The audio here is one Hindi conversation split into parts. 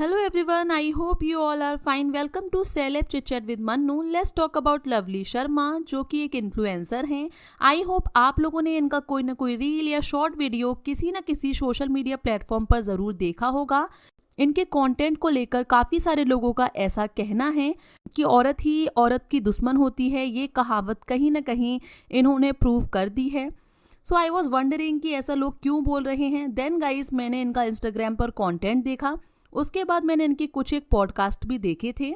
Hello everyone, I hope you all are fine. Welcome to Celeb Chit Chat with Mannu. Let's talk about lovely Sharma जो कि एक इन्फ्लुएंसर हैं. आई होप आप लोगों ने इनका कोई ना कोई रील या शॉर्ट वीडियो किसी ना किसी सोशल मीडिया प्लेटफॉर्म पर ज़रूर देखा होगा. इनके कंटेंट को लेकर काफ़ी सारे लोगों का ऐसा कहना है कि औरत ही औरत की दुश्मन होती है. ये कहावत कहीं ना कहीं इन्होंने प्रूव कर दी है. सो आई वॉज वंडरिंग कि ऐसा लोग क्यों बोल रहे हैं. देन गाइस मैंने इनका इंस्टाग्राम पर कंटेंट देखा. उसके बाद मैंने इनके कुछ एक पॉडकास्ट भी देखे थे.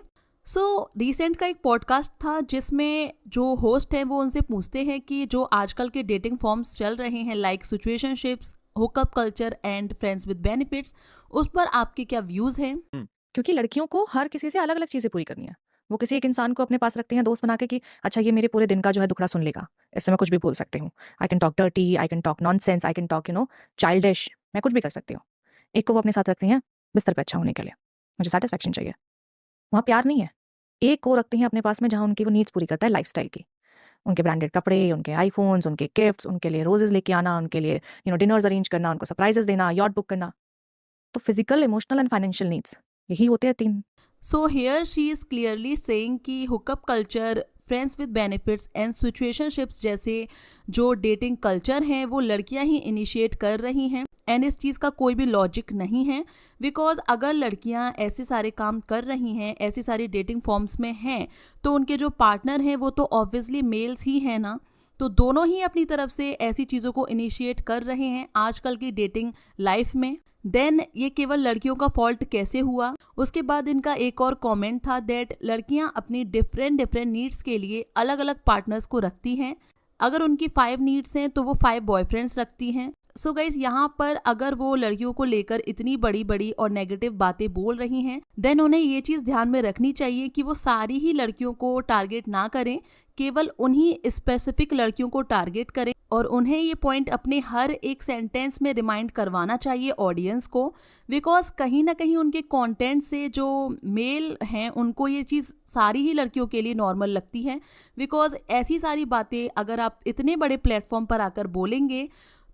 रिसेंट का एक पॉडकास्ट था जिसमें जो होस्ट है वो उनसे पूछते हैं कि जो आजकल के डेटिंग फॉर्म्स चल रहे हैं like situationships, hookup culture and friends with benefits, उस पर आपके क्या व्यूज हैं. क्योंकि लड़कियों को हर किसी से अलग अलग चीज़ें पूरी करनी है. वो किसी एक इंसान को अपने पास रखते हैं दोस्त बना के कि अच्छा ये मेरे पूरे दिन का जो है दुखड़ा सुन लेगा, इससे मैं कुछ भी बोल सकती हूँ. I can talk dirty, I can talk nonsense, I can talk childish, मैं कुछ भी कर सकती हूँ. एक को वो अपने साथ रखती हैं बिस्तर पे अच्छा होने के लिए, मुझे सेटिस्फेक्शन चाहिए, वहाँ प्यार नहीं है. एक को रखती हैं अपने पास में जहाँ उनकी वो नीड्स पूरी करता है लाइफस्टाइल की. उनके ब्रांडेड कपड़े, उनके आईफोन्स, उनके गिफ्ट्स, उनके लिए रोजेस लेके आना, उनके लिए डिनर्स अरेंज करना, उनको सरप्राइजेस देना, यॉट बुक करना. तो physical, emotional and financial needs यही होते हैं 3. So here she is clearly saying कि hookup culture, friends with benefits and situationships जैसे जो डेटिंग कल्चर हैं वो लड़कियां ही इनिशिएट कर रही हैं. एंड इस चीज़ का कोई भी लॉजिक नहीं है. बिकॉज अगर लड़कियां ऐसे सारे काम कर रही हैं, ऐसी सारी डेटिंग फॉर्म्स में हैं, तो उनके जो पार्टनर हैं वो तो ऑब्वियसली मेल्स ही हैं ना. तो दोनों ही अपनी तरफ से ऐसी चीज़ों को इनिशिएट कर रहे हैं आजकल की डेटिंग लाइफ में. देन ये केवल लड़कियों का फॉल्ट कैसे हुआ. उसके बाद इनका एक और कमेंट था दैट लड़कियां अपनी डिफरेंट नीड्स के लिए अलग अलग पार्टनर्स को रखती हैं. अगर उनकी 5 नीड्स हैं तो वो 5 बॉयफ्रेंड्स रखती हैं. सो गाइस यहाँ पर अगर वो लड़कियों को लेकर इतनी बड़ी और नेगेटिव बातें बोल रही हैं, देन उन्हें ये चीज़ ध्यान में रखनी चाहिए कि वो सारी ही लड़कियों को टारगेट ना करें, केवल उन्हीं स्पेसिफिक लड़कियों को टारगेट करें. और उन्हें ये पॉइंट अपने हर एक सेंटेंस में रिमाइंड करवाना चाहिए ऑडियंस को. बिकॉज कहीं ना कहीं उनके कंटेंट से जो मेल हैं उनको ये चीज़ सारी ही लड़कियों के लिए नॉर्मल लगती है. बिकॉज ऐसी सारी बातें अगर आप इतने बड़े प्लेटफॉर्म पर आकर बोलेंगे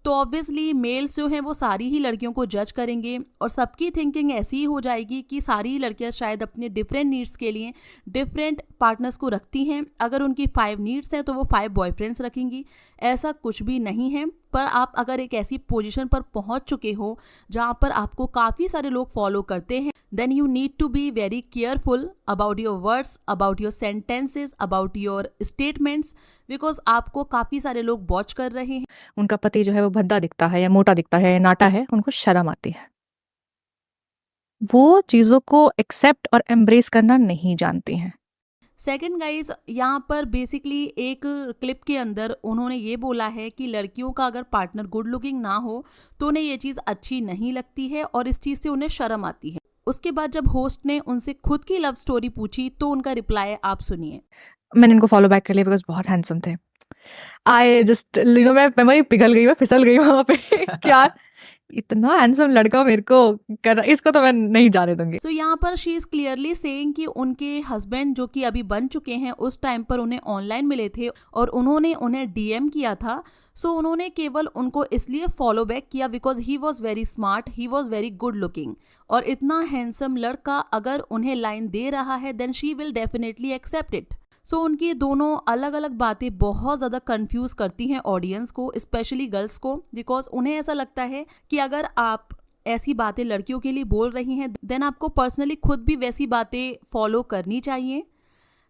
तो ऑब्वियसली मेल्स जो हैं वो सारी ही लड़कियों को जज करेंगे और सबकी थिंकिंग ऐसी ही हो जाएगी कि सारी ही लड़कियां शायद अपने डिफरेंट नीड्स के लिए डिफरेंट पार्टनर्स को रखती हैं. अगर उनकी 5 नीड्स हैं तो वो 5 बॉयफ्रेंड्स रखेंगी. ऐसा कुछ भी नहीं है. पर आप अगर एक ऐसी पोजीशन पर पहुंच चुके हो जहां पर आपको काफ़ी सारे लोग फॉलो करते हैं, then you need to be very careful about your words, about your sentences, about your statements. Because आपको काफ़ी सारे लोग वॉच कर रहे हैं. उनका पति जो है वो भद्दा दिखता है या मोटा दिखता है या नाटा है, उनको शर्म आती है. वो चीज़ों को एक्सेप्ट और एम्ब्रेस करना नहीं जानती हैं. सेकंड गाइज यहाँ पर बेसिकली एक क्लिप के अंदर उन्होंने ये बोला है कि लड़कियों का अगर पार्टनर गुड लुकिंग ना हो तो उन्हें ये चीज़ अच्छी नहीं लगती है और इस चीज़ से उन्हें शर्म आती है. उसके बाद जब होस्ट ने उनसे खुद की लव स्टोरी पूछी तो उनका रिप्लाई आप सुनिए. मैंने इनको फॉलो बैक कर लिया बिकॉज बहुत हैंडसम थे. आई जस्ट मैं वही पिघल गई, मैं फिसल गई वहाँ पे. क्या इतना हैंडसम लड़का मेरे को कर, इसको तो मैं नहीं जाने दूंगी. सो यहाँ पर शी इज क्लियरली सेइंग कि उनके हस्बैंड जो कि अभी बन चुके हैं उस टाइम पर उन्हें ऑनलाइन मिले थे और उन्होंने उन्हें डीएम किया था. सो उन्होंने केवल उनको इसलिए फॉलो बैक किया because he was very smart, he was very good looking. और इतना हैंडसम लड़का अगर उन्हें लाइन दे रहा है then she will definitely accept it. So उनकी दोनों अलग अलग बातें बहुत ज़्यादा कंफ्यूज करती हैं ऑडियंस को, स्पेशली गर्ल्स को. बिकॉज उन्हें ऐसा लगता है कि अगर आप ऐसी बातें लड़कियों के लिए बोल रही हैं देन आपको पर्सनली खुद भी वैसी बातें फॉलो करनी चाहिए.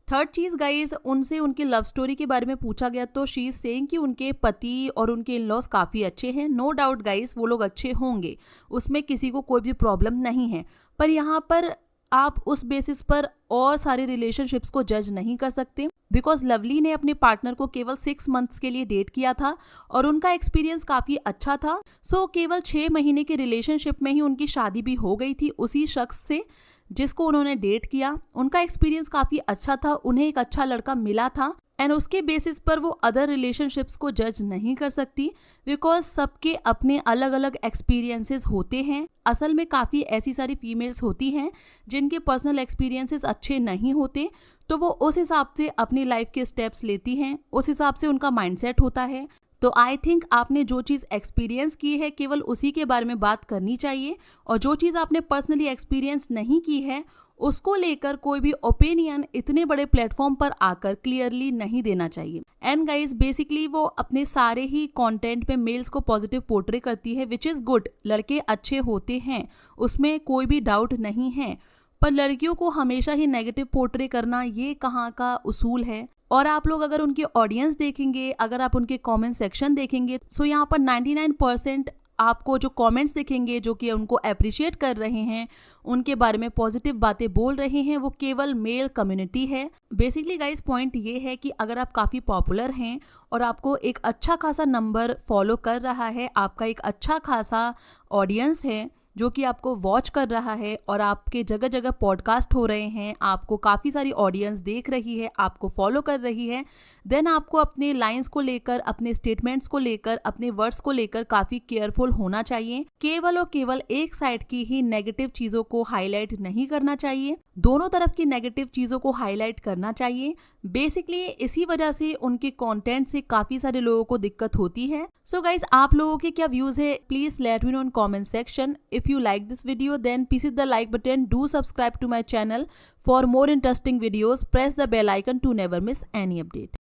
थर्ड चीज़ गाइज, उनसे उनकी लव स्टोरी के बारे में पूछा गया तो शी इज सेइंग कि उनके पति और उनके इन लॉज काफ़ी अच्छे हैं. नो डाउट गाइज वो लोग अच्छे होंगे, उसमें किसी को कोई भी प्रॉब्लम नहीं है. पर यहाँ पर आप उस बेसिस पर और सारे रिलेशनशिप्स को जज नहीं कर सकते. बिकॉज लवली ने अपने पार्टनर को केवल 6 मंथ्स के लिए डेट किया था और उनका एक्सपीरियंस काफ़ी अच्छा था. सो केवल 6 महीने के रिलेशनशिप में ही उनकी शादी भी हो गई थी उसी शख्स से जिसको उन्होंने डेट किया. उनका एक्सपीरियंस काफ़ी अच्छा था, उन्हें एक अच्छा लड़का मिला था एंड उसके बेसिस पर वो अदर रिलेशनशिप्स को जज नहीं कर सकती. बिकॉज सबके अपने अलग अलग एक्सपीरियंसेस होते हैं. असल में काफ़ी ऐसी सारी फीमेल्स होती हैं जिनके पर्सनल एक्सपीरियंसेस अच्छे नहीं होते, तो वो उस हिसाब से अपनी लाइफ के स्टेप्स लेती हैं, उस हिसाब से उनका माइंडसेट होता है. तो आई थिंक आपने जो चीज़ एक्सपीरियंस की है केवल उसी के बारे में बात करनी चाहिए, और जो चीज़ आपने पर्सनली एक्सपीरियंस नहीं की है उसको लेकर कोई भी ओपिनियन इतने बड़े प्लेटफॉर्म पर आकर क्लियरली नहीं देना चाहिए। एंड गाइज बेसिकली वो अपने सारे ही कंटेंट पे मेल्स को पॉजिटिव पोर्ट्रे करती है, विच इज़ गुड। लड़के अच्छे होते हैं, उसमें कोई भी डाउट नहीं है, पर लड़कियों को हमेशा ही नेगेटिव पोर्ट्रे करना ये कहाँ का उसूल है। और आप लोग अगर उनके ऑडियंस देखेंगे, अगर आप उनके कमेंट सेक्शन देखेंगे, सो यहाँ पर 99% आपको जो कमेंट्स दिखेंगे जो कि उनको अप्रिशिएट कर रहे हैं, उनके बारे में पॉजिटिव बातें बोल रहे हैं, वो केवल मेल कम्युनिटी है। बेसिकली गाइस पॉइंट ये है कि अगर आप काफ़ी पॉपुलर हैं और आपको एक अच्छा खासा नंबर फॉलो कर रहा है, आपका एक अच्छा खासा ऑडियंस है जो कि आपको वॉच कर रहा है, और आपके जगह जगह पॉडकास्ट हो रहे हैं, आपको काफ़ी सारी ऑडियंस देख रही है, आपको फॉलो कर रही है, देन आपको अपने लाइंस को लेकर, अपने स्टेटमेंट्स को लेकर, अपने वर्ड्स को लेकर काफ़ी केयरफुल होना चाहिए। केवल और केवल एक साइड की ही नेगेटिव चीज़ों को हाईलाइट नहीं करना चाहिए, दोनों तरफ की नेगेटिव चीज़ों को हाईलाइट करना चाहिए। बेसिकली इसी वजह से उनके कंटेंट से काफ़ी सारे लोगों को दिक्कत होती है। सो गाइज आप लोगों के क्या व्यूज़ है, please let me know in comment section. If you like this video, then please hit the like button, do subscribe to my channel for more interesting videos, press the bell icon to never miss any update.